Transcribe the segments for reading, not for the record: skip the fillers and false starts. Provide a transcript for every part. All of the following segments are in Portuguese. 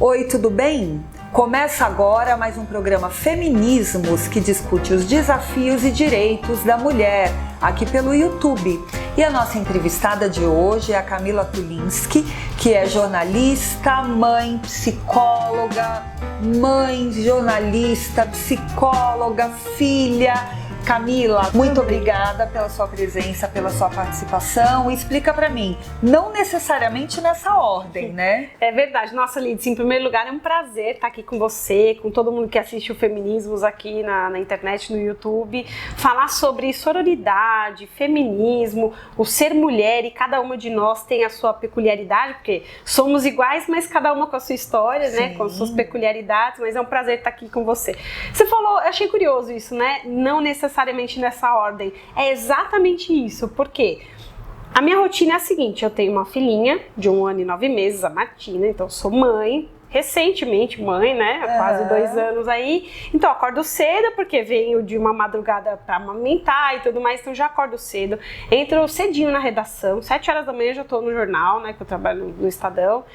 Oi, tudo bem? Começa agora mais um programa Feminismos que discute os desafios e direitos da mulher aqui pelo YouTube. E a nossa entrevistada de hoje é a Camila Tulinski, que é jornalista, mãe, psicóloga, psicóloga, filha. Camila, muito obrigada pela sua presença, pela sua participação. Explica pra mim, não necessariamente nessa ordem, né? É verdade. Nossa, Lidice, em primeiro lugar é um prazer estar aqui com você, com todo mundo que assiste o Feminismos aqui na internet, no YouTube. Falar sobre sororidade, feminismo, o ser mulher, e cada uma de nós tem a sua peculiaridade, porque somos iguais, mas cada uma com a sua história, né? Com as suas peculiaridades, mas é um prazer estar aqui com você. Você falou, eu achei curioso isso, né? Não necessariamente nessa ordem. É exatamente isso. Por quê? A minha rotina é a seguinte: eu tenho uma filhinha de 1 ano e 9 meses, a Martina, então sou mãe, recentemente mãe, né? Há quase 2 anos aí. Então eu acordo cedo, porque venho de uma madrugada para amamentar e tudo mais, então já acordo cedo. Entro cedinho na redação, 7 horas da manhã já estou no jornal, né? Que eu trabalho no Estadão.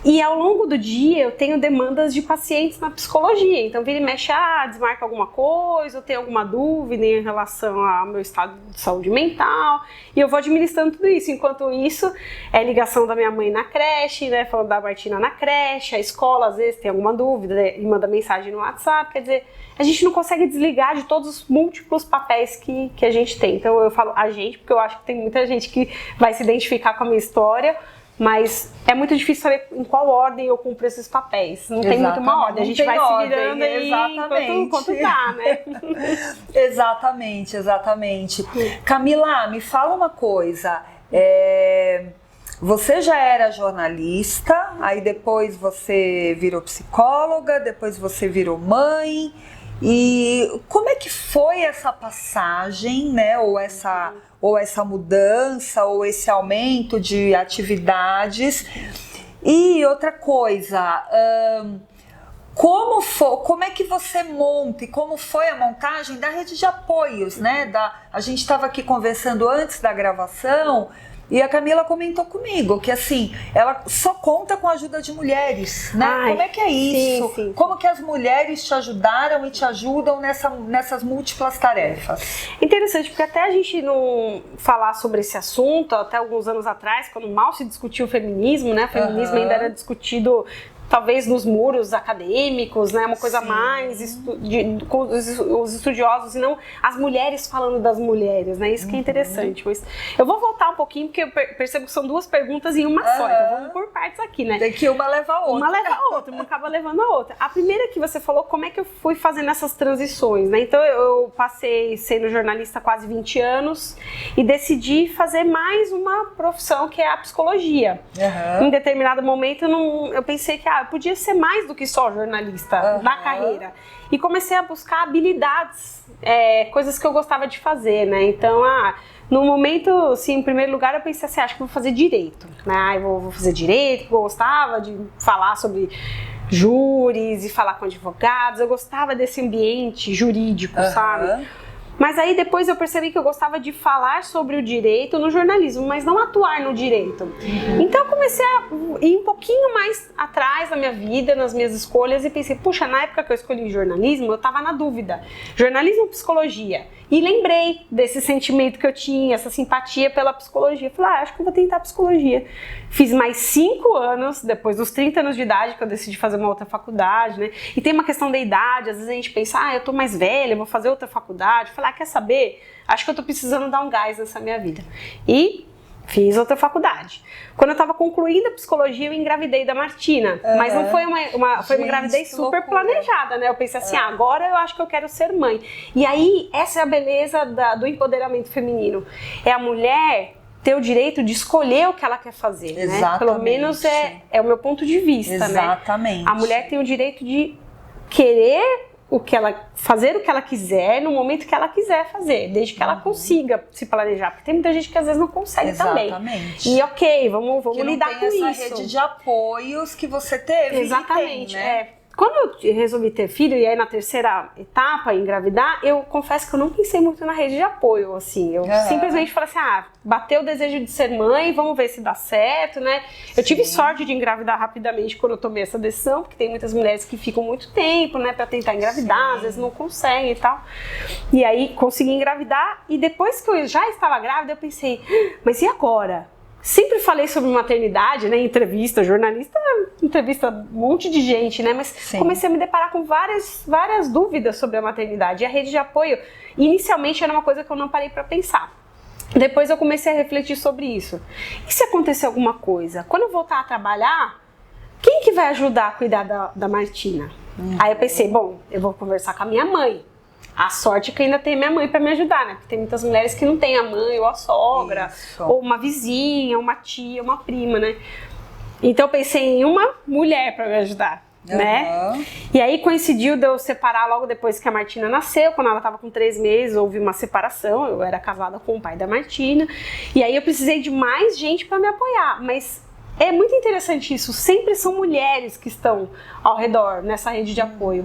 E ao longo do dia eu tenho demandas de pacientes na psicologia, então vira e mexe, desmarca alguma coisa, eu tenho alguma dúvida em relação ao meu estado de saúde mental, e eu vou administrando tudo isso. Enquanto isso, é ligação da minha mãe na creche, né, falando da Martina na creche, a escola às vezes tem alguma dúvida, né, e manda mensagem no WhatsApp, quer dizer, a gente não consegue desligar de todos os múltiplos papéis que a gente tem. Então eu falo a gente, porque eu acho que tem muita gente que vai se identificar com a minha história, mas é muito difícil saber em qual ordem eu cumpro esses papéis. Não tem muito uma ordem, a gente vai se virando aí enquanto dá, né? Exatamente. Camila, me fala uma coisa. Você já era jornalista, aí depois você virou psicóloga, depois você virou mãe. E como é que foi essa passagem, né? Ou essa mudança, ou esse aumento de atividades? E outra coisa, como é que você monta e como foi a montagem da rede de apoios, né? A gente estava aqui conversando antes da gravação, e a Camila comentou comigo que, assim, ela só conta com a ajuda de mulheres, né? Como é que é isso? Sim. Como que as mulheres te ajudaram e te ajudam nessas múltiplas tarefas? Interessante, porque até a gente não falar sobre esse assunto, até alguns anos atrás, quando mal se discutia o feminismo, né? O feminismo ainda era discutido talvez nos muros acadêmicos, né, uma coisa mais com os estudiosos, e não as mulheres falando das mulheres, né, isso que é interessante. Mas eu vou voltar um pouquinho, porque eu percebo que são 2 perguntas em uma só, então vamos por partes aqui, né. Tem que uma leva a outra. Uma leva a outra, uma acaba levando a outra. A primeira que você falou, como é que eu fui fazendo essas transições, né, então eu passei sendo jornalista há quase 20 anos e decidi fazer mais uma profissão, que é a psicologia. Em determinado momento eu pensei que eu podia ser mais do que só jornalista na carreira. E comecei a buscar habilidades, coisas que eu gostava de fazer, né? Então, no momento, assim, em primeiro lugar, eu pensei assim, acho que vou fazer direito, né? Eu vou fazer direito, porque eu gostava de falar sobre júris e falar com advogados, eu gostava desse ambiente jurídico, sabe? Mas aí depois eu percebi que eu gostava de falar sobre o direito no jornalismo, mas não atuar no direito. Então eu comecei a ir um pouquinho mais atrás na minha vida, nas minhas escolhas, e pensei, puxa, na época que eu escolhi jornalismo, eu estava na dúvida, jornalismo ou psicologia? E lembrei desse sentimento que eu tinha, essa simpatia pela psicologia. Falei, acho que eu vou tentar psicologia. Fiz mais 5 anos, depois dos 30 anos de idade, que eu decidi fazer uma outra faculdade, né? E tem uma questão da idade, às vezes a gente pensa, eu tô mais velha, vou fazer outra faculdade. Falei, quer saber? Acho que eu tô precisando dar um gás nessa minha vida. E fiz outra faculdade. Quando eu estava concluindo a psicologia, eu engravidei da Martina. Mas não foi foi uma gravidez super planejada, né? Eu pensei assim, agora eu acho que eu quero ser mãe. E aí, essa é a beleza do empoderamento feminino. É a mulher ter o direito de escolher o que ela quer fazer, né? Pelo menos é o meu ponto de vista, Exatamente. Né? A mulher tem o direito de querer fazer o que ela quiser no momento que ela quiser fazer, desde que ela consiga se planejar, porque tem muita gente que às vezes não consegue também. E vamos lidar com isso. Essa rede de apoios que você teve. Exatamente, e tem, né? quando eu resolvi ter filho, e aí na terceira etapa, engravidar, eu confesso que eu não pensei muito na rede de apoio, assim. Eu simplesmente falei assim, bateu o desejo de ser mãe, vamos ver se dá certo, né? Eu tive sorte de engravidar rapidamente quando eu tomei essa decisão, porque tem muitas mulheres que ficam muito tempo, né, pra tentar engravidar, às vezes não conseguem e tal. E aí consegui engravidar, e depois que eu já estava grávida, eu pensei, mas e agora? Sempre falei sobre maternidade, né, entrevista, jornalista, entrevista um monte de gente, né, mas comecei a me deparar com várias dúvidas sobre a maternidade. E a rede de apoio, inicialmente, era uma coisa que eu não parei para pensar. Depois eu comecei a refletir sobre isso. E se acontecer alguma coisa? Quando eu voltar a trabalhar, quem que vai ajudar a cuidar da Martina? Aí eu pensei, bom, eu vou conversar com a minha mãe. A sorte é que ainda tem minha mãe para me ajudar, né? Porque tem muitas mulheres que não têm a mãe ou a sogra, ou uma vizinha, uma tia, uma prima, né? Então eu pensei em uma mulher para me ajudar, né? E aí coincidiu de eu separar logo depois que a Martina nasceu, quando ela estava com 3 meses, houve uma separação, eu era casada com o pai da Martina, e aí eu precisei de mais gente para me apoiar, mas é muito interessante isso, sempre são mulheres que estão ao redor nessa rede de apoio.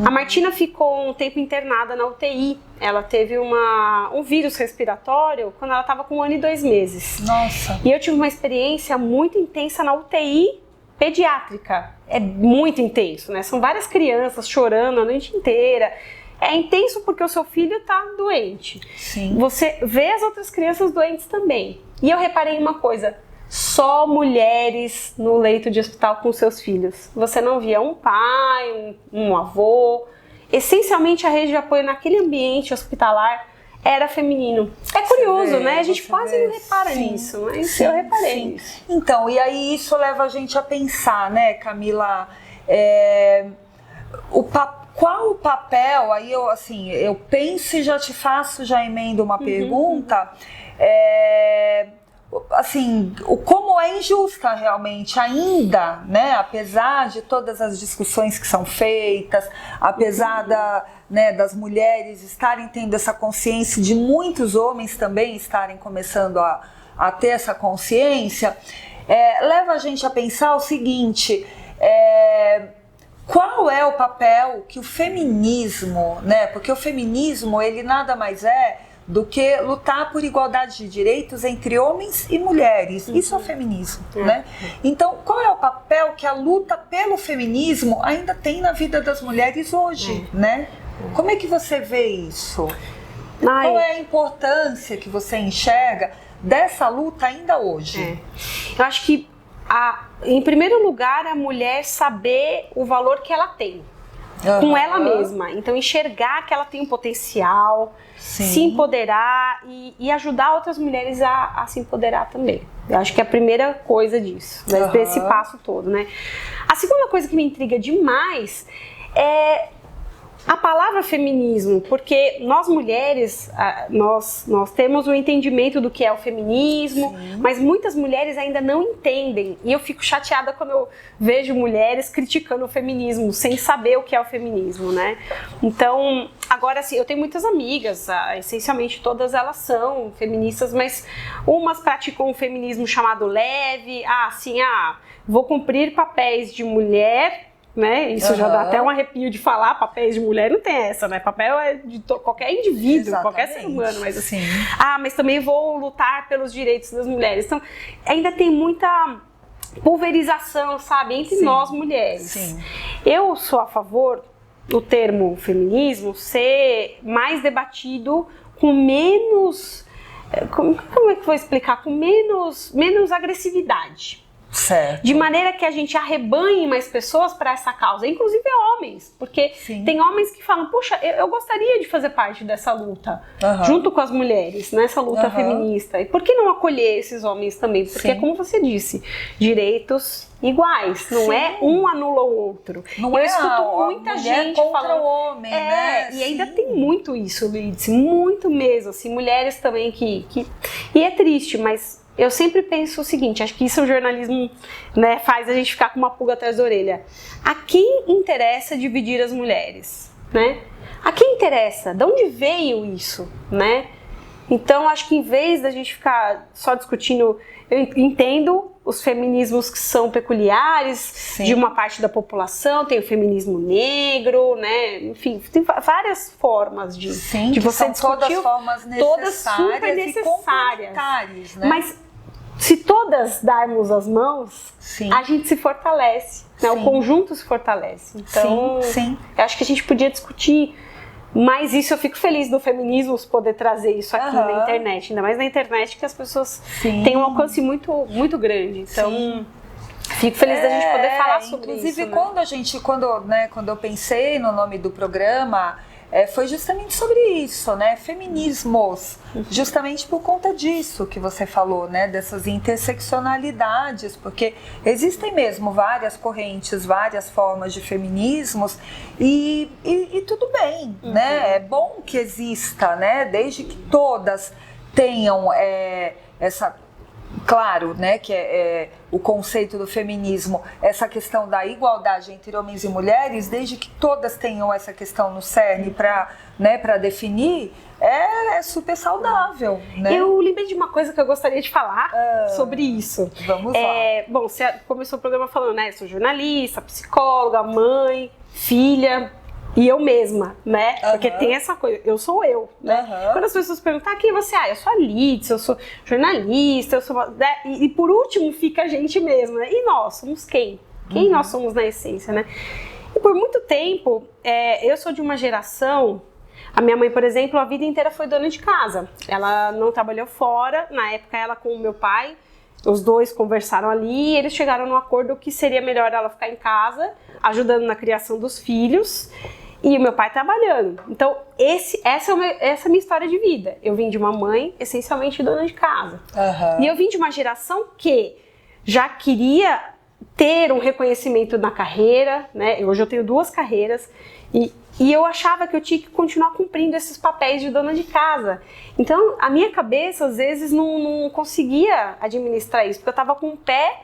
A Martina ficou um tempo internada na UTI, ela teve um vírus respiratório quando ela estava com 1 ano e 2 meses. Nossa! E eu tive uma experiência muito intensa na UTI pediátrica, é muito intenso, né? São várias crianças chorando a noite inteira. É intenso porque o seu filho está doente. Sim. Você vê as outras crianças doentes também. E eu reparei em uma coisa, só mulheres no leito de hospital com seus filhos. Você não via um pai, um avô. Essencialmente a rede de apoio naquele ambiente hospitalar era feminino. É curioso, né? A gente quase não repara nisso, mas eu reparei nisso. Então, e aí isso leva a gente a pensar, né, Camila, qual o papel, aí eu penso e já te faço, já emendo uma pergunta, como é injusta realmente ainda, né, apesar de todas as discussões que são feitas, apesar das mulheres estarem tendo essa consciência, de muitos homens também estarem começando a ter essa consciência, leva a gente a pensar o seguinte, qual é o papel que o feminismo, né, porque o feminismo, ele nada mais é do que lutar por igualdade de direitos entre homens e mulheres. Isso é o feminismo, né? Então, qual é o papel que a luta pelo feminismo ainda tem na vida das mulheres hoje, né? Como é que você vê isso? Qual é a importância que você enxerga dessa luta ainda hoje? Eu acho que, em primeiro lugar, a mulher saber o valor que ela tem. Com ela mesma, então enxergar que ela tem um potencial, se empoderar e ajudar outras mulheres a se empoderar também. Eu acho que é a primeira coisa disso, desse passo todo, né? A segunda coisa que me intriga demais é a palavra feminismo, porque nós mulheres, nós temos o entendimento do que é o feminismo, mas muitas mulheres ainda não entendem, e eu fico chateada quando eu vejo mulheres criticando o feminismo, sem saber o que é o feminismo, né? Então, agora assim, eu tenho muitas amigas, essencialmente todas elas são feministas, mas umas praticam um feminismo chamado leve, vou cumprir papéis de mulher, né? Isso já dá até um arrepio de falar, papéis de mulher não tem essa, né? Papel é de qualquer indivíduo, qualquer ser humano, mas assim, mas também vou lutar pelos direitos das mulheres. Então, ainda tem muita pulverização, sabe, entre nós mulheres. Eu sou a favor do termo feminismo ser mais debatido com menos, como é que eu vou explicar? Com menos agressividade. Certo. De maneira que a gente arrebanhe mais pessoas para essa causa, inclusive homens, porque tem homens que falam, puxa, eu gostaria de fazer parte dessa luta, junto com as mulheres, nessa luta feminista, e por que não acolher esses homens também? Porque é como você disse, direitos iguais, não é um anula o outro. Não eu escuto muita gente contra falando, o homem, né? E ainda tem muito isso, Lídice, muito mesmo, assim, mulheres também que... E é triste, mas eu sempre penso o seguinte, acho que isso o jornalismo, né, faz a gente ficar com uma pulga atrás da orelha. A quem interessa dividir as mulheres, né? A quem interessa? De onde veio isso, né? Então, acho que em vez da gente ficar só discutindo, eu entendo os feminismos que são peculiares, sim, de uma parte da população, tem o feminismo negro, né? Enfim, tem várias formas de, sim, de você discutir. Todas formas necessárias, todas super necessárias, né? Mas se todas darmos as mãos, sim, a gente se fortalece, né? O conjunto se fortalece. Então, sim. Eu acho que a gente podia discutir. Mas isso, eu fico feliz do feminismo poder trazer isso aqui na internet, ainda mais na internet, que as pessoas têm um alcance muito, muito grande. Então, fico feliz da gente poder falar sobre inclusive, isso. Inclusive, quando eu pensei no nome do programa, foi justamente sobre isso, né? Feminismos, justamente por conta disso que você falou, né? Dessas interseccionalidades, porque existem mesmo várias correntes, várias formas de feminismos e tudo bem, né? É bom que exista, né? Desde que todas tenham essa... Claro, né, que é o conceito do feminismo, essa questão da igualdade entre homens e mulheres, desde que todas tenham essa questão no cerne para definir, é super saudável, né? Eu lembrei de uma coisa que eu gostaria de falar sobre isso. Vamos lá. Bom, você começou o programa falando, né, sou jornalista, psicóloga, mãe, filha... E eu mesma, né? Porque tem essa coisa, eu sou eu, né? Quando as pessoas perguntam, quem você é? Eu sou a Liz, eu sou jornalista, eu sou... Né? E por último fica a gente mesma, né? E nós somos quem? Quem nós somos na essência, né? E por muito tempo, eu sou de uma geração... A minha mãe, por exemplo, a vida inteira foi dona de casa. Ela não trabalhou fora, na época ela com o meu pai, os dois conversaram ali e eles chegaram num acordo que seria melhor ela ficar em casa, ajudando na criação dos filhos, e o meu pai trabalhando. Então, essa é a minha história de vida. Eu vim de uma mãe essencialmente dona de casa. E eu vim de uma geração que já queria ter um reconhecimento na carreira, né? Hoje eu tenho 2 carreiras, e eu achava que eu tinha que continuar cumprindo esses papéis de dona de casa. Então, a minha cabeça, às vezes, não conseguia administrar isso, porque eu estava com um pé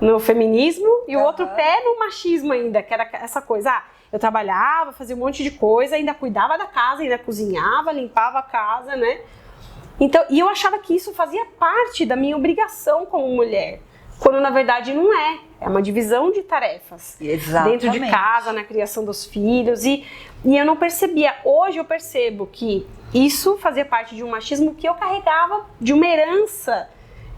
no feminismo e o outro pé no machismo ainda, que era essa coisa, eu trabalhava, fazia um monte de coisa, ainda cuidava da casa, ainda cozinhava, limpava a casa, né? Então, e eu achava que isso fazia parte da minha obrigação como mulher, quando na verdade não é. É uma divisão de tarefas. Exatamente. Dentro de casa, na criação dos filhos, e eu não percebia. Hoje eu percebo que isso fazia parte de um machismo que eu carregava de uma herança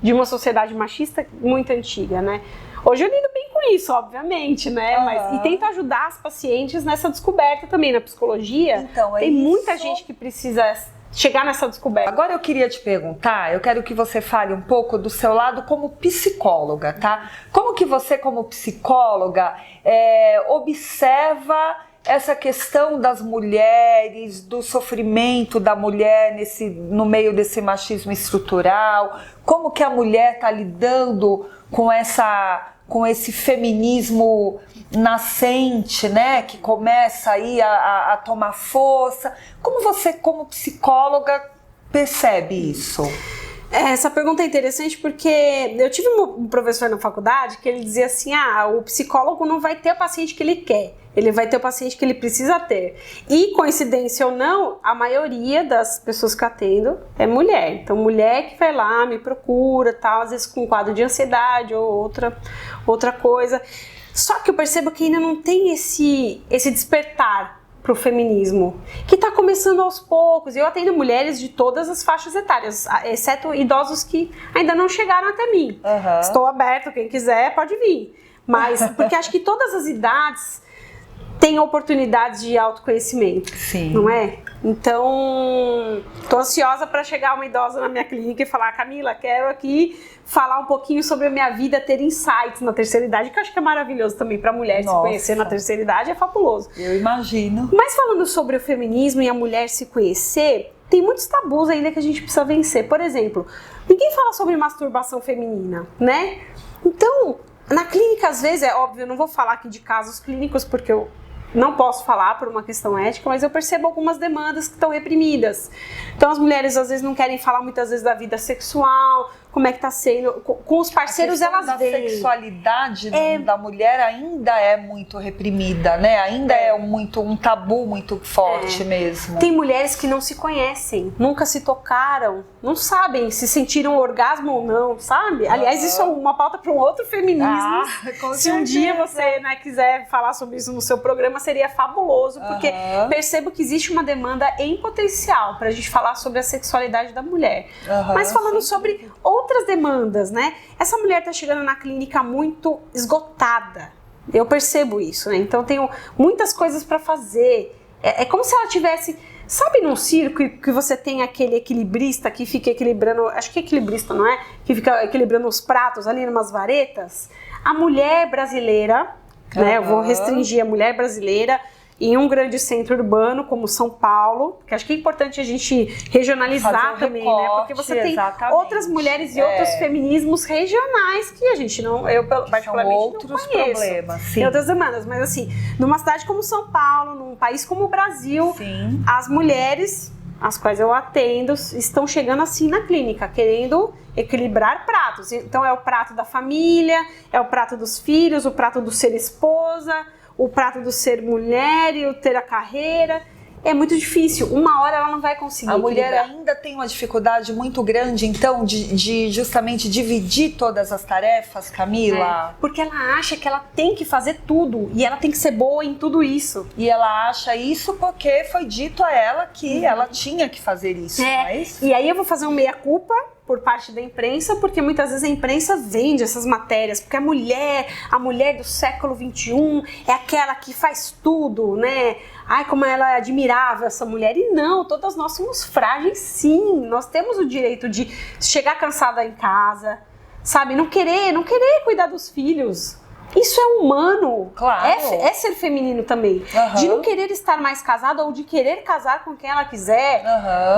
de uma sociedade machista muito antiga, né? Hoje eu lido bem com isso, obviamente, né? E tento ajudar as pacientes nessa descoberta também na psicologia. Então, tem muita gente que precisa chegar nessa descoberta. Agora eu queria te perguntar, eu quero que você fale um pouco do seu lado como psicóloga, tá? Como que você, como psicóloga, observa essa questão das mulheres, do sofrimento da mulher no meio desse machismo estrutural? Como que a mulher está lidando com esse feminismo nascente, né, que começa aí a tomar força? Como você, como psicóloga, percebe isso? Essa pergunta é interessante porque eu tive um professor na faculdade que ele dizia assim, o psicólogo não vai ter o paciente que ele quer, ele vai ter o paciente que ele precisa ter. E, coincidência ou não, a maioria das pessoas que eu atendo é mulher. Então, mulher que vai lá, me procura, tal, às vezes com um quadro de ansiedade ou outra coisa. Só que eu percebo que ainda não tem esse despertar para o feminismo, que está começando aos poucos. Eu atendo mulheres de todas as faixas etárias, exceto idosos que ainda não chegaram até mim. Estou aberto, quem quiser pode vir. Mas, porque acho que todas as idades têm oportunidades de autoconhecimento, não é? Então, estou ansiosa para chegar uma idosa na minha clínica e falar, Camila, quero aqui falar um pouquinho sobre a minha vida, ter insights na terceira idade, que eu acho que é maravilhoso também para a mulher se conhecer na terceira idade, é fabuloso. Eu imagino. Mas falando sobre o feminismo e a mulher se conhecer, tem muitos tabus ainda que a gente precisa vencer. Por exemplo, ninguém fala sobre masturbação feminina, né? Então, na clínica, às vezes, é óbvio, eu não vou falar aqui de casos clínicos, porque eu não posso falar por uma questão ética, mas eu percebo algumas demandas que estão reprimidas. Então as mulheres às vezes não querem falar muitas vezes da vida sexual, como é que tá sendo. Com os parceiros elas veem. A sexualidade da mulher ainda é muito reprimida, né? Ainda é um tabu muito forte mesmo. Tem mulheres que não se conhecem, nunca se tocaram, não sabem se sentiram orgasmo ou não, sabe? Aliás, isso é uma pauta para um outro feminismo. Se um dia você, né, quiser falar sobre isso no seu programa, seria fabuloso, porque percebo que existe uma demanda em potencial para a gente falar sobre a sexualidade da mulher. Mas falando sobre outras demandas, né? Essa mulher está chegando na clínica muito esgotada. Eu percebo isso, né? Então tenho muitas coisas para fazer. É como se ela tivesse... Sabe num circo que você tem aquele equilibrista que fica equilibrando... Acho que é equilibrista, não é? Que fica equilibrando os pratos ali numas varetas. A mulher brasileira, né? Eu vou restringir a mulher brasileira em um grande centro urbano como São Paulo, que acho que é importante a gente regionalizar também, recorte, né? Porque você tem outras mulheres e outros feminismos regionais que a gente não, eu particularmente outros não conheço. Problemas, sim. Tem outras demandas, mas assim, numa cidade como São Paulo, num país como o Brasil, as mulheres, as quais eu atendo, estão chegando assim na clínica, querendo equilibrar pratos. Então é o prato da família, é o prato dos filhos, o prato do ser esposa, o prato do ser mulher e o ter a carreira. É muito difícil, uma hora ela não vai conseguir. A mulher ainda tem uma dificuldade muito grande, então, de justamente dividir todas as tarefas, Camila? Porque ela acha que ela tem que fazer tudo e ela tem que ser boa em tudo isso. E ela acha isso porque foi dito a ela que ela tinha que fazer isso, não é isso? E aí eu vou fazer um meia-culpa por parte da imprensa, porque muitas vezes a imprensa vende essas matérias, porque a mulher do século XXI é aquela que faz tudo, né? Ai, como ela é admirável, essa mulher. E não, todas nós somos frágeis, sim. Nós temos o direito de chegar cansada em casa, sabe? Não querer cuidar dos filhos. Isso é humano, claro. É ser feminino também, de não querer estar mais casada ou de querer casar com quem ela quiser,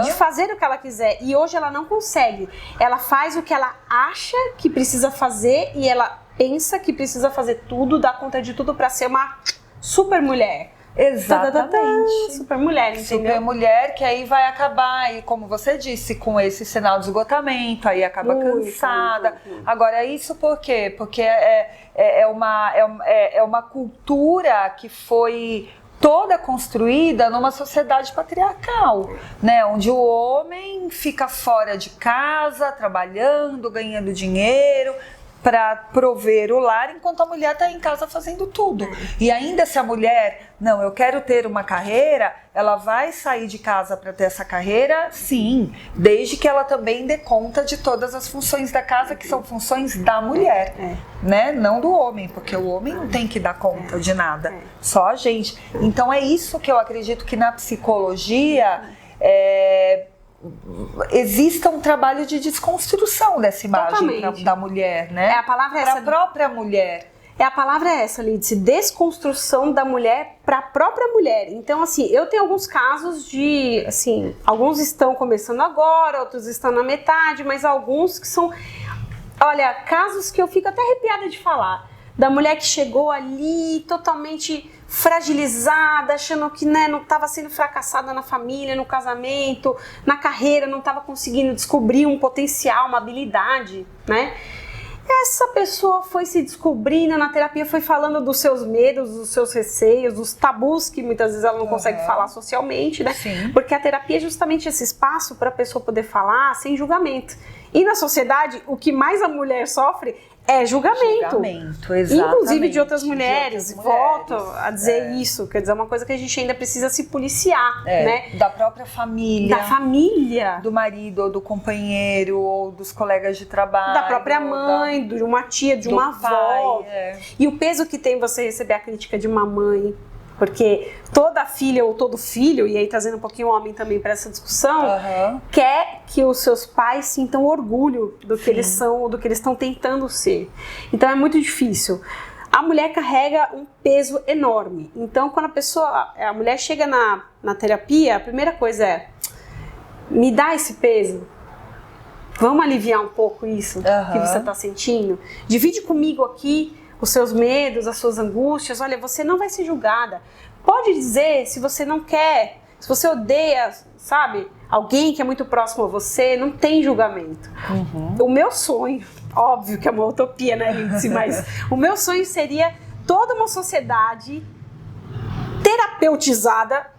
de fazer o que ela quiser, e hoje ela não consegue, ela faz o que ela acha que precisa fazer e ela pensa que precisa fazer tudo, dá conta de tudo para ser uma super mulher. Exatamente. Super mulher, entendeu? Super mulher, que aí vai acabar, e como você disse, com esse sinal de esgotamento, aí acaba cansada. Agora, isso por quê? Porque é uma cultura que foi toda construída numa sociedade patriarcal, né? Onde o homem fica fora de casa, trabalhando, ganhando dinheiro para prover o lar, enquanto a mulher está em casa fazendo tudo. E ainda se a mulher, não, eu quero ter uma carreira, ela vai sair de casa para ter essa carreira, sim, desde que ela também dê conta de todas as funções da casa, que são funções da mulher, né? Não do homem, porque o homem não tem que dar conta de nada, só a gente. Então é isso que eu acredito que na psicologia exista um trabalho de desconstrução dessa imagem da mulher, né? A palavra é essa. Para a própria mulher. A palavra é essa, Lídice, desconstrução da mulher para a própria mulher. Então, assim, eu tenho alguns casos de, assim, alguns estão começando agora, outros estão na metade, mas alguns que são, olha, casos que eu fico até arrepiada de falar. Da mulher que chegou ali totalmente fragilizada, achando que, né, não estava sendo fracassada na família, no casamento, na carreira, não estava conseguindo descobrir um potencial, uma habilidade, né? Essa pessoa foi se descobrindo na terapia, foi falando dos seus medos, dos seus receios, dos tabus que muitas vezes ela não consegue falar socialmente, né? Sim. Porque a terapia é justamente esse espaço para a pessoa poder falar sem julgamento. E na sociedade, o que mais a mulher sofre é julgamento, inclusive de outras mulheres, volto a dizer isso, quer dizer, é uma coisa que a gente ainda precisa se policiar, né? Da própria família. Da família. Do marido, ou do companheiro, ou dos colegas de trabalho. Da própria mãe, de uma tia, de uma avó. E o peso que tem você receber a crítica de uma mãe. Porque toda filha ou todo filho, e aí trazendo um pouquinho o homem também para essa discussão, quer que os seus pais sintam orgulho do que eles são, do que eles estão tentando ser. Então é muito difícil. A mulher carrega um peso enorme. Então quando a mulher chega na terapia, a primeira coisa é, me dá esse peso. Vamos aliviar um pouco isso que você está sentindo? Divide comigo aqui os seus medos, as suas angústias. Olha, você não vai ser julgada. Pode dizer se você não quer, se você odeia, sabe, alguém que é muito próximo a você, não tem julgamento. O meu sonho, óbvio que é uma utopia, né, Lindsay, mas o meu sonho seria toda uma sociedade terapeutizada,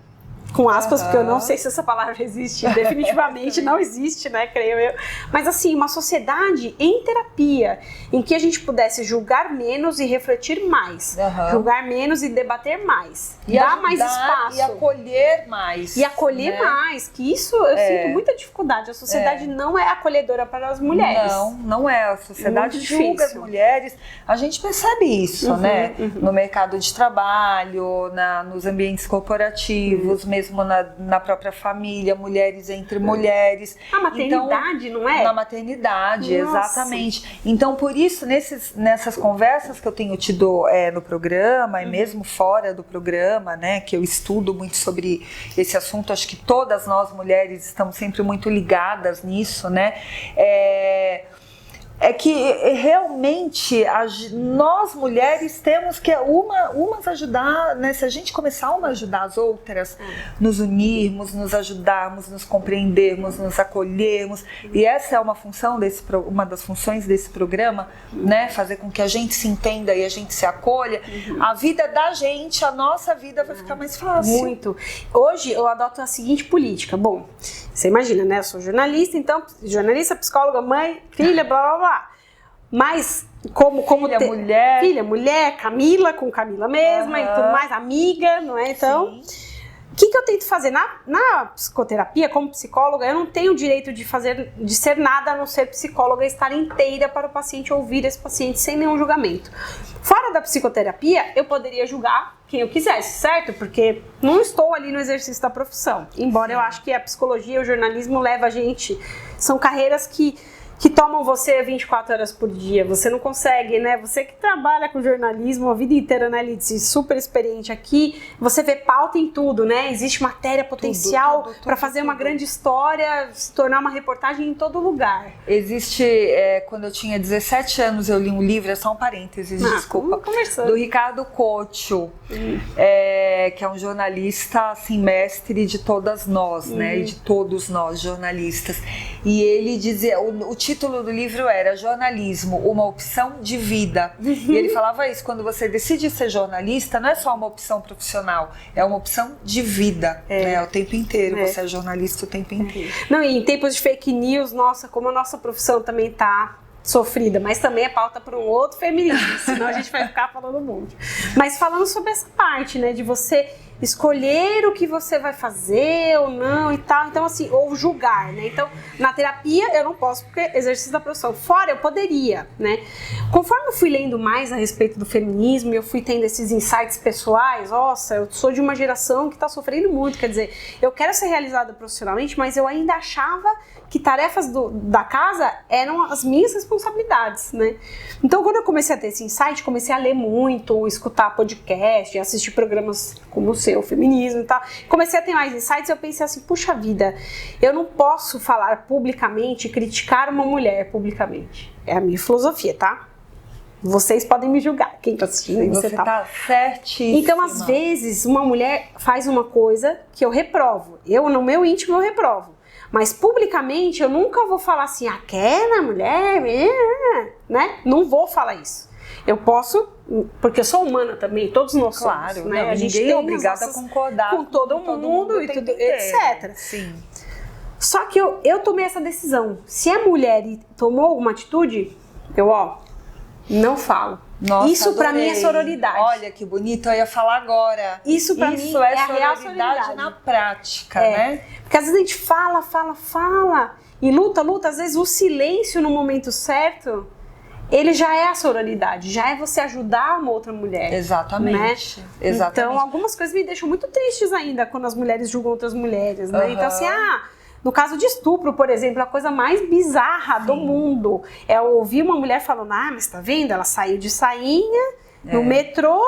com aspas, porque eu não sei se essa palavra existe, definitivamente não existe, né, creio eu. Mas assim, uma sociedade em terapia, em que a gente pudesse julgar menos e refletir mais. Julgar menos e debater mais. E dar mais espaço. E acolher mais. E acolher mais, que isso eu sinto muita dificuldade. A sociedade não é acolhedora para as mulheres. Não é. A sociedade julga as mulheres. A gente percebe isso, né? No mercado de trabalho, nos ambientes corporativos, mesmo na própria família, mulheres entre mulheres. A maternidade, então, não é? Na maternidade, exatamente. Então, por isso, nessas conversas que eu tenho tido no programa, e mesmo fora do programa, né, que eu estudo muito sobre esse assunto, acho que todas nós mulheres estamos sempre muito ligadas nisso, né? É que realmente nós mulheres temos que umas ajudar, né? Se a gente começar uma a ajudar as outras, nos unirmos, nos ajudarmos, nos compreendermos, nos acolhermos, e essa é uma das funções desse programa, né? Fazer com que a gente se entenda e a gente se acolha, a vida da gente, a nossa vida vai ficar mais fácil. Muito. Hoje eu adoto a seguinte política. Bom, você imagina, né? Eu sou jornalista, então, jornalista, psicóloga, mãe, filha, blá blá blá. Mas, como filha, mulher, Camila, com Camila mesma, e tudo mais, amiga, não é? Então, o que eu tento fazer? Na psicoterapia, como psicóloga, eu não tenho o direito de ser nada a não ser psicóloga e estar inteira para o paciente, ouvir esse paciente sem nenhum julgamento. Fora da psicoterapia, eu poderia julgar quem eu quisesse, certo? Porque não estou ali no exercício da profissão. Embora eu acho que a psicologia e o jornalismo levam a gente... São carreiras que tomam você 24 horas por dia. Você não consegue, né? Você que trabalha com jornalismo a vida inteira, né, Lidice? Super experiente aqui. Você vê pauta em tudo, né? Existe matéria potencial para fazer uma grande história, se tornar uma reportagem em todo lugar. Existe, quando eu tinha 17 anos, eu li um livro, é só um parênteses, desculpa, do Ricardo Couto, que é um jornalista, assim, mestre de todas nós, né? E de todos nós, jornalistas. E ele dizia, o título do livro era Jornalismo, uma opção de vida. E ele falava isso, quando você decide ser jornalista, não é só uma opção profissional, é uma opção de vida, né? O tempo inteiro, você é jornalista o tempo inteiro. Não, e em tempos de fake news, nossa, como a nossa profissão também tá sofrida, mas também é pauta para um outro feminismo, senão a gente vai ficar falando um monte. Mas falando sobre essa parte, né, de você escolher o que você vai fazer ou não e tal, então assim, ou julgar, né, então na terapia eu não posso porque exercício da profissão, fora eu poderia, né, conforme eu fui lendo mais a respeito do feminismo, eu fui tendo esses insights pessoais, nossa, eu sou de uma geração que está sofrendo muito, quer dizer, eu quero ser realizada profissionalmente, mas eu ainda achava que tarefas da casa eram as minhas responsabilidades, né? Então, quando eu comecei a ter esse insight, comecei a ler muito, escutar podcast, assistir programas como o seu, Feminismo e tal. Comecei a ter mais insights e eu pensei assim, puxa vida, eu não posso falar publicamente, criticar uma mulher publicamente. É a minha filosofia, tá? Vocês podem me julgar, quem tá assistindo. Você tá certíssima. Então, às vezes, uma mulher faz uma coisa que eu reprovo. Eu, no meu íntimo, eu reprovo. Mas publicamente eu nunca vou falar assim, aquela mulher, né? Não vou falar isso. Eu posso, porque eu sou humana também, todos nós somos, né? Não, a gente ninguém é obrigada a concordar com todo mundo e tudo, etc. Sim. Só que eu tomei essa decisão. Se a mulher tomou alguma atitude, eu, não falo. Nossa, isso pra mim é sororidade. Olha que bonito, eu ia falar agora. Isso pra mim é a real sororidade na prática, né? Porque às vezes a gente fala e luta, às vezes o silêncio no momento certo, ele já é a sororidade, já é você ajudar uma outra mulher. Exatamente. Né? Exatamente. Então algumas coisas me deixam muito tristes ainda quando as mulheres julgam outras mulheres, né? Então assim, no caso de estupro, por exemplo, a coisa mais bizarra do mundo é ouvir uma mulher falando, mas tá vendo? Ela saiu de sainha no metrô,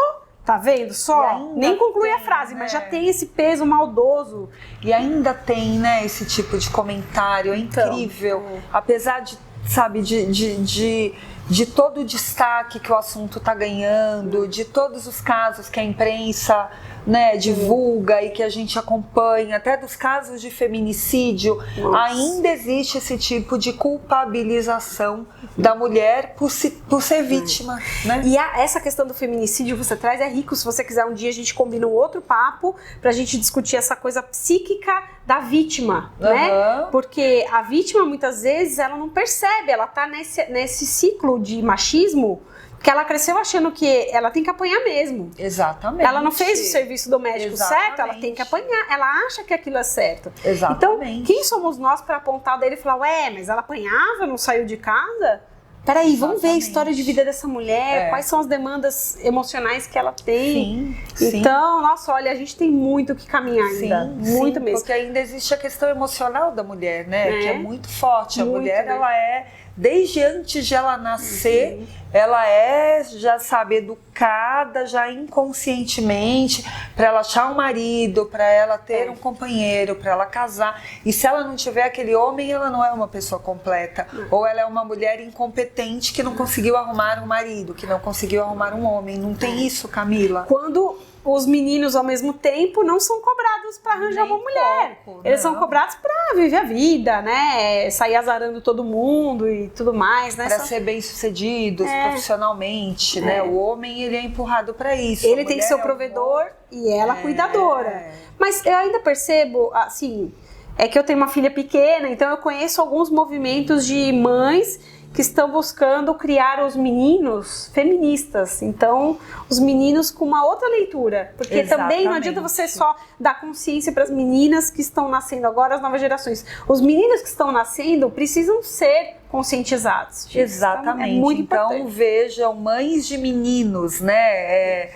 tá vendo só? Nem conclui a frase, mas já tem esse peso maldoso. E ainda tem, né, esse tipo de comentário, é incrível. Apesar de, sabe, de todo o destaque que o assunto tá ganhando, de todos os casos que a imprensa né, divulga e que a gente acompanha, até dos casos de feminicídio, ainda existe esse tipo de culpabilização da mulher por ser vítima, né? E essa questão do feminicídio que você traz é rico. Se você quiser, um dia a gente combina um outro papo pra gente discutir essa coisa psíquica da vítima, né? Porque a vítima, muitas vezes, ela não percebe, ela tá nesse ciclo de machismo, que ela cresceu achando que ela tem que apanhar mesmo. Exatamente. Ela não fez o serviço doméstico certo, ela tem que apanhar. Ela acha que aquilo é certo. Exatamente. Então, quem somos nós para apontar o dedo e falar, ué, mas ela apanhava, não saiu de casa? Peraí, vamos ver a história de vida dessa mulher, quais são as demandas emocionais que ela tem. Sim. Então, nossa, olha, a gente tem muito que caminhar ainda. Muito mesmo. Porque ainda existe a questão emocional da mulher, né? Que é muito forte. A mulher, ela é, desde antes de ela nascer, ela é, já sabe, educada, já inconscientemente, para ela achar um marido, para ela ter um companheiro, para ela casar. E se ela não tiver aquele homem, ela não é uma pessoa completa. Ou ela é uma mulher incompetente que não conseguiu arrumar um marido, que não conseguiu arrumar um homem. Não tem isso, Camila? Quando os meninos, ao mesmo tempo, não são cobrados para arranjar uma mulher. Eles são cobrados para viver a vida, né? Sair azarando todo mundo e tudo mais, né? Para ser bem-sucedidos profissionalmente, né? O homem, ele é empurrado para isso. Ele tem que ser o provedor e ela cuidadora. Mas eu ainda percebo, assim, é que eu tenho uma filha pequena, então eu conheço alguns movimentos de mães que estão buscando criar os meninos feministas. Então, os meninos com uma outra leitura. Porque também não adianta você só dar consciência para as meninas que estão nascendo agora, as novas gerações. Os meninos que estão nascendo precisam ser conscientizados. Exatamente. Então, é muito importante. Então, vejam, mães de meninos, né?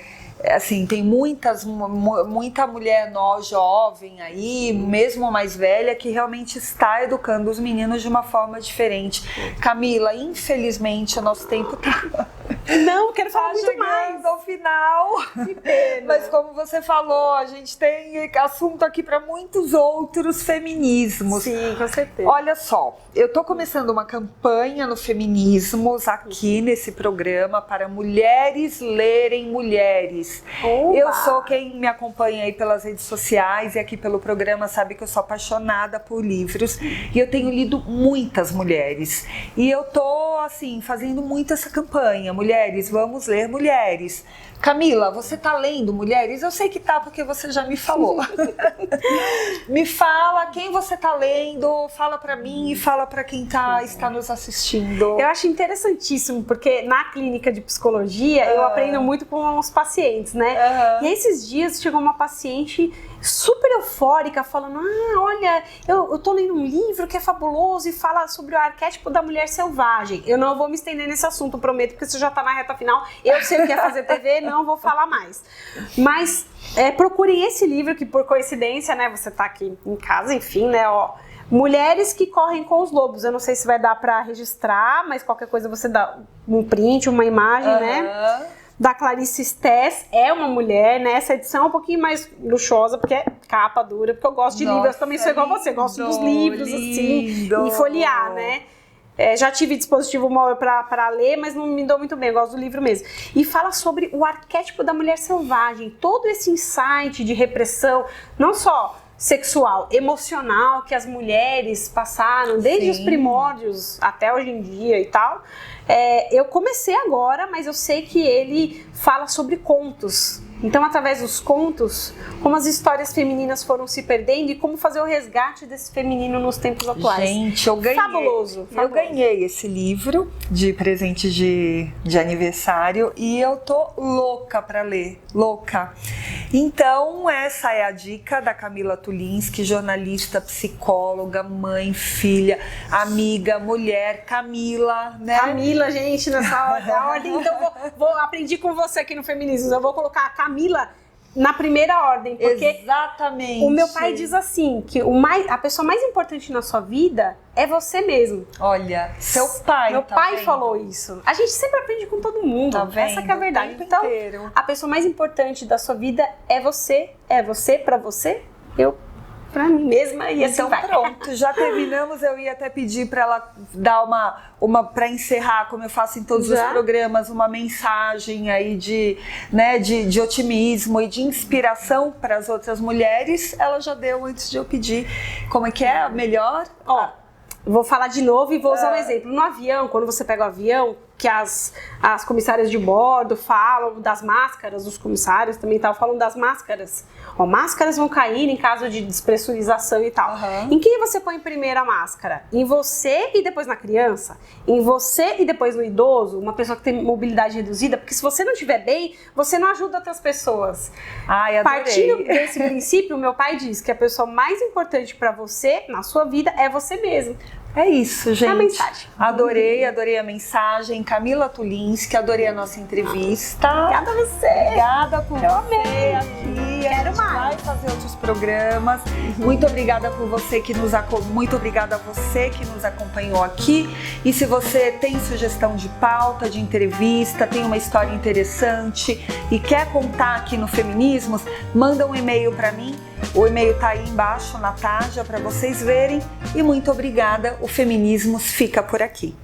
Assim, tem muita mulher jovem aí, mesmo mais velha, que realmente está educando os meninos de uma forma diferente. Camila, infelizmente o nosso tempo tá... Não, quero falar muito mais ao final. Que pena. Mas como você falou, a gente tem assunto aqui para muitos outros feminismos. Sim, com certeza. Olha só, eu tô começando uma campanha no Feminismos aqui nesse programa para mulheres lerem mulheres. Oba. Eu sou, quem me acompanha aí pelas redes sociais e aqui pelo programa sabe que eu sou apaixonada por livros e eu tenho lido muitas mulheres. E eu tô, assim, fazendo muito essa campanha. Mulheres, vamos ler mulheres. Camila, você tá lendo mulheres? Eu sei que tá, porque você já me falou. Me fala quem você tá lendo, fala pra mim e fala pra quem está nos assistindo. Eu acho interessantíssimo, porque na clínica de psicologia eu aprendo muito com os pacientes, né? E esses dias chegou uma paciente super eufórica, falando, olha, eu tô lendo um livro que é fabuloso e fala sobre o arquétipo da mulher selvagem. Eu não vou me estender nesse assunto, prometo, porque isso já tá na reta final. Eu sei o que é fazer TV, não vou falar mais. Mas procurem esse livro, que por coincidência, né, você tá aqui em casa, enfim, né, ó. Mulheres que correm com os lobos. Eu não sei se vai dar pra registrar, mas qualquer coisa você dá um print, uma imagem, né? Da Clarice Stess, é uma mulher, né? Essa edição é um pouquinho mais luxuosa, porque é capa dura, porque eu gosto de livros, eu também sou igual você, gosto dos livros, assim, e folhear, né? Já tive dispositivo móvel para ler, mas não me dou muito bem, eu gosto do livro mesmo. E fala sobre o arquétipo da mulher selvagem, todo esse insight de repressão, não só sexual, emocional, que as mulheres passaram desde os primórdios até hoje em dia e tal. Eu comecei agora, mas eu sei que ele fala sobre contos. Então, através dos contos, como as histórias femininas foram se perdendo e como fazer o resgate desse feminino nos tempos atuais. Gente, eu ganhei. Fabuloso. Eu ganhei esse livro de presente de aniversário e eu tô louca pra ler. Louca. Então, essa é a dica da Camila Tulinski, jornalista, psicóloga, mãe, filha, amiga, mulher, Camila, né? Camila, gente, nessa ordem. Então, aprendi com você aqui no Feminismo. Eu vou colocar a Camila na primeira ordem, porque exatamente. O meu pai diz assim, que a pessoa mais importante na sua vida é você mesmo. Olha, seu pai. Meu pai falou isso. A gente sempre aprende com todo mundo. Tá vendo? Essa que é a verdade. Então, a pessoa mais importante da sua vida é você pra você. Eu pra mim mesma e assim então vai. Pronto, já terminamos. Eu ia até pedir para ela dar uma para encerrar, como eu faço em todos os programas, uma mensagem aí de otimismo e de inspiração para as outras mulheres. Ela já deu antes de eu pedir. Como é que é? Melhor? Vou falar de novo e vou usar um exemplo. No avião, quando você pega o avião, que as comissárias de bordo falam das máscaras, os comissários também falam das máscaras. Máscaras vão cair em caso de despressurização e tal. Em quem você põe primeiro a máscara? Em você e depois na criança? Em você e depois no idoso? Uma pessoa que tem mobilidade reduzida? Porque se você não estiver bem, você não ajuda outras pessoas. Ai, adorei. Partindo desse princípio, meu pai diz que a pessoa mais importante para você, na sua vida, é você mesmo. É isso, gente. A mensagem. Adorei a mensagem. Camila Tulinski, adorei a nossa entrevista. Obrigada a você. Obrigada por Eu você amei. aqui. Quero mais. Vai fazer outros programas. Muito obrigada por você muito obrigada a você que nos acompanhou aqui. E se você tem sugestão de pauta, de entrevista, tem uma história interessante e quer contar aqui no Feminismos, manda um e-mail para mim. O e-mail tá aí embaixo na tarja para vocês verem. E muito obrigada. O Feminismos fica por aqui.